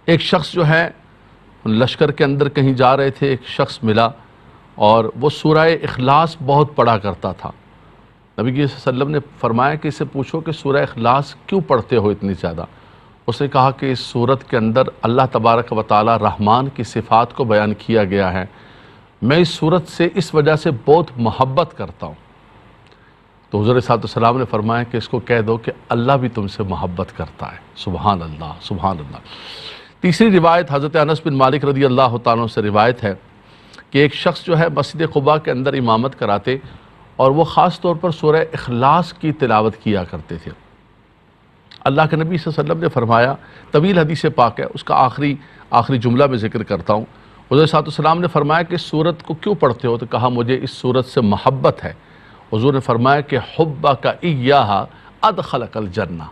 ایک شخص جو ہے لشکر کے اندر کہیں جا رہے تھے، ایک شخص ملا اور وہ سورہ اخلاص بہت پڑھا کرتا تھا۔ نبی صلی اللہ علیہ وسلم نے فرمایا کہ اسے پوچھو کہ سورہ اخلاص کیوں پڑھتے ہو اتنی زیادہ؟ اس نے کہا کہ اس سورت کے اندر اللہ تبارک و تعالی رحمان کی صفات کو بیان کیا گیا ہے، میں اس سورت سے اس وجہ سے بہت محبت کرتا ہوں۔ تو حضور صلی اللہ علیہ وسلم نے فرمایا کہ اس کو کہہ دو کہ اللہ بھی تم سے محبت کرتا ہے۔ سبحان اللہ، سبحان اللہ۔ تیسری روایت حضرت انس بن مالک رضی اللہ تعالیٰ عنہ سے روایت ہے کہ ایک شخص جو ہے مسجد قباء کے اندر امامت کراتے اور وہ خاص طور پر سورہ اخلاص کی تلاوت کیا کرتے تھے۔ اللہ کے نبی صلی اللہ علیہ وسلم نے فرمایا، طویل حدیث پاک ہے، اس کا آخری جملہ میں ذکر کرتا ہوں۔ حضور صلی اللہ علیہ وسلم نے فرمایا کہ اس سورت کو کیوں پڑھتے ہو؟ تو کہا مجھے اس سورت سے محبت ہے۔ حضور نے فرمایا کہ حبک ایہا ادخلک الجنہ،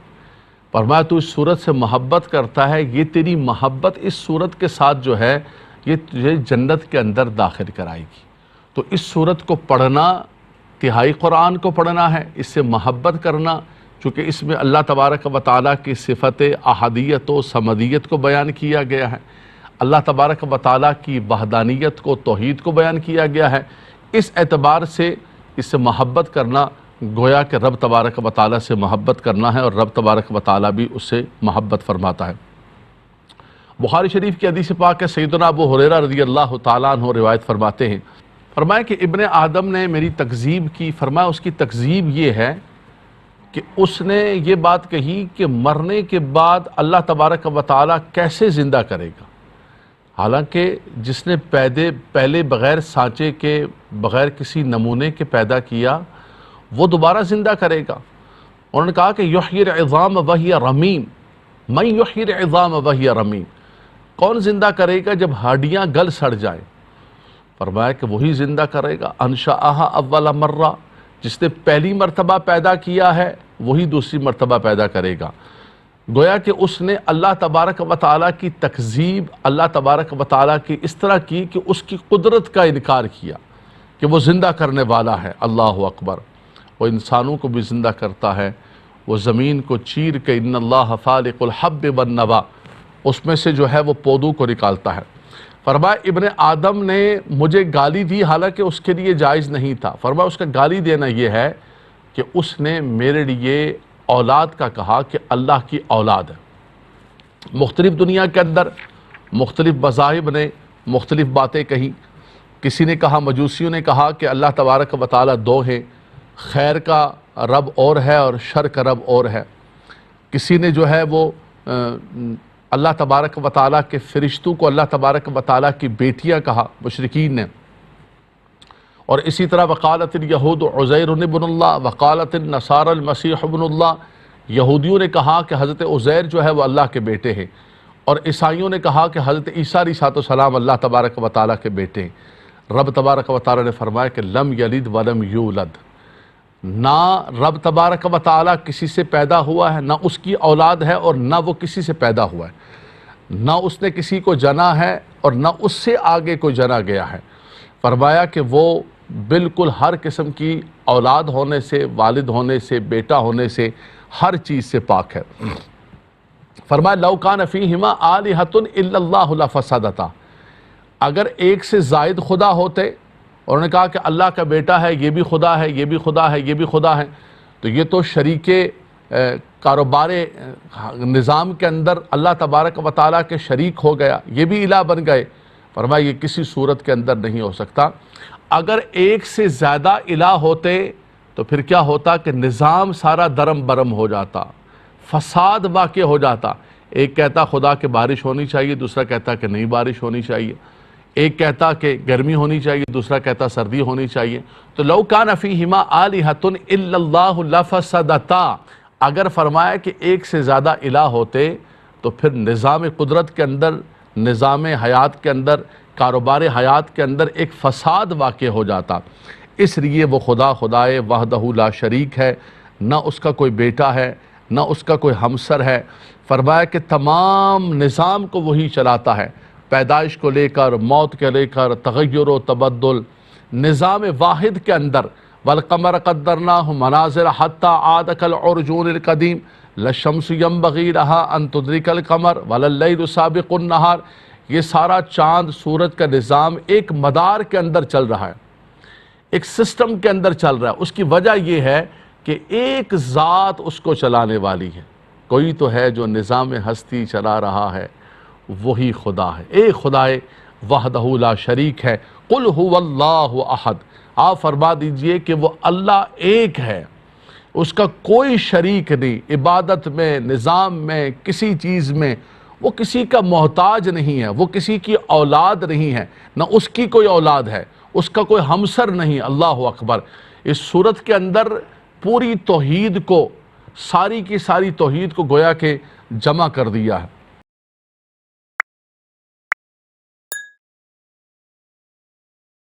فرمایا تو اس سورت سے محبت کرتا ہے، یہ تیری محبت اس سورت کے ساتھ جو ہے یہ تجھے جنت کے اندر داخل کرائے گی۔ تو اس سورت کو پڑھنا، تہائی قرآن کو پڑھنا ہے، اس سے محبت کرنا، چونکہ اس میں اللہ تبارک و تعالیٰ کی صفت احدیت و صمدیت کو بیان کیا گیا ہے، اللہ تبارک و تعالیٰ کی وحدانیت کو، توحید کو بیان کیا گیا ہے۔ اس اعتبار سے اس سے محبت کرنا گویا کہ رب تبارک و تعالیٰ سے محبت کرنا ہے، اور رب تبارک و تعالیٰ بھی اس سے محبت فرماتا ہے۔ بخاری شریف کی حدیث پاک ہے، سیدنا ابو ہریرہ رضی اللہ تعالیٰ عنہ روایت فرماتے ہیں، فرمایا کہ ابن آدم نے میری تکذیب کی، فرمایا اس کی تکذیب یہ ہے کہ اس نے یہ بات کہی کہ مرنے کے بعد اللہ تبارک و تعالیٰ کیسے زندہ کرے گا، حالانکہ جس نے پہلے بغیر سانچے کے، بغیر کسی نمونے کے پیدا کیا، وہ دوبارہ زندہ کرے گا۔ انہوں نے کہا کہ یحیی العظام وہی رمیم، من یحیی العظام وہی رمیم، کون زندہ کرے گا جب ہڈیاں گل سڑ جائیں؟ فرمایا کہ وہی زندہ کرے گا، انشأہا اول مرہ، جس نے پہلی مرتبہ پیدا کیا ہے وہی دوسری مرتبہ پیدا کرے گا۔ گویا کہ اس نے اللہ تبارک و تعالیٰ کی تکذیب، اللہ تبارک و تعالیٰ کی اس طرح کی کہ اس کی قدرت کا انکار کیا کہ وہ زندہ کرنے والا ہے۔ اللہ اکبر۔ وہ انسانوں کو بھی زندہ کرتا ہے، وہ زمین کو چیر کے ان اللہ فالق الحب والنوا، اس میں سے جو ہے وہ پودوں کو نکالتا ہے۔ فرمایا ابن آدم نے مجھے گالی دی، حالانکہ اس کے لیے جائز نہیں تھا۔ فرمایا اس کا گالی دینا یہ ہے کہ اس نے میرے لیے اولاد کا کہا کہ اللہ کی اولاد ہے۔ مختلف دنیا کے اندر مختلف مذاہب نے مختلف باتیں کہیں، کسی نے کہا، مجوسیوں نے کہا کہ اللہ تبارک و تعالیٰ دو ہیں، خیر کا رب اور ہے اور شر کا رب اور ہے۔ کسی نے جو ہے وہ اللہ تبارک و تعالیٰ کے فرشتوں کو اللہ تبارک و تعالیٰ کی بیٹیاں کہا، مشرکین نے۔ اور اسی طرح وقالت الیہود عزیر ابن اللہ، وقالت النصارى المسیح ابن اللہ، یہودیوں نے کہا کہ حضرت عزیر جو ہے وہ اللہ کے بیٹے ہیں، اور عیسائیوں نے کہا کہ حضرت عیسیٰ علیہ السلام اللہ تبارک و تعالیٰ کے بیٹے ہیں۔ رب تبارک و تعالیٰ نے فرمایا کہ لم یلد ولم یولد، نہ رب تبارک و تعالیٰ کسی سے پیدا ہوا ہے، نہ اس کی اولاد ہے، اور نہ وہ کسی سے پیدا ہوا ہے، نہ اس نے کسی کو جنا ہے اور نہ اس سے آگے کوئی جنا گیا ہے۔ فرمایا کہ وہ بالکل ہر قسم کی اولاد ہونے سے، والد ہونے سے، بیٹا ہونے سے، ہر چیز سے پاک ہے۔ فرمایا لو کان فیہما آلہۃ الا اللہ لفسدتا، اگر ایک سے زائد خدا ہوتے، اور انہوں نے کہا کہ اللہ کا بیٹا ہے، یہ بھی خدا ہے، یہ بھی خدا ہے، یہ بھی خدا ہے، تو یہ تو شریک کاروبار نظام کے اندر اللہ تبارک و تعالیٰ کے شریک ہو گیا، یہ بھی الہ بن گئے۔ فرمایا یہ کسی صورت کے اندر نہیں ہو سکتا۔ اگر ایک سے زیادہ الہ ہوتے تو پھر کیا ہوتا کہ نظام سارا درم برم ہو جاتا، فساد واقع ہو جاتا۔ ایک کہتا خدا کہ بارش ہونی چاہیے، دوسرا کہتا کہ نہیں بارش ہونی چاہیے، ایک کہتا کہ گرمی ہونی چاہیے، دوسرا کہتا سردی ہونی چاہیے۔ تو لو کان فیہما آلہۃ الا اللہ لفسدتا، اگر فرمایا کہ ایک سے زیادہ الہ ہوتے تو پھر نظام قدرت کے اندر، نظام حیات کے اندر، کاروبار حیات کے اندر ایک فساد واقع ہو جاتا۔ اس لیے وہ خدائے وحدہ لا شریک ہے، نہ اس کا کوئی بیٹا ہے، نہ اس کا کوئی ہمسر ہے۔ فرمایا کہ تمام نظام کو وہی چلاتا ہے، پیدائش کو لے کر، موت کے لے کر، تغیر و تبدل، نظام واحد کے اندر۔ وَالْقَمَرَ قَدَّرْنَاهُ مَنَازِلَ حَتَّى عَادَ كَالْعُرْجُونِ الْقَدِيمِ لَلشَّمْسُ يَنبَغِي لَهَا أَن تُدْرِكَ الْقَمَرَ وَلَا اللَّيْلُ سَابِقُ النَّهَارِ، یہ سارا چاند سورج کا نظام ایک مدار کے اندر چل رہا ہے، ایک سسٹم کے اندر چل رہا ہے۔ اس کی وجہ یہ ہے کہ ایک ذات اس کو چلانے والی ہے، کوئی تو ہے جو نظام ہستی چلا رہا ہے، وہی خدا ہے، ایک خدا وحدہ لا شریک ہے۔ قل هو اللہ احد، آپ فرما دیجئے کہ وہ اللہ ایک ہے، اس کا کوئی شریک نہیں، عبادت میں، نظام میں، کسی چیز میں وہ کسی کا محتاج نہیں ہے، وہ کسی کی اولاد نہیں ہے، نہ اس کی کوئی اولاد ہے، اس کا کوئی ہمسر نہیں۔ اللہ اکبر۔ اس سورت کے اندر پوری توحید کو، ساری کی ساری توحید کو گویا کہ جمع کر دیا ہے۔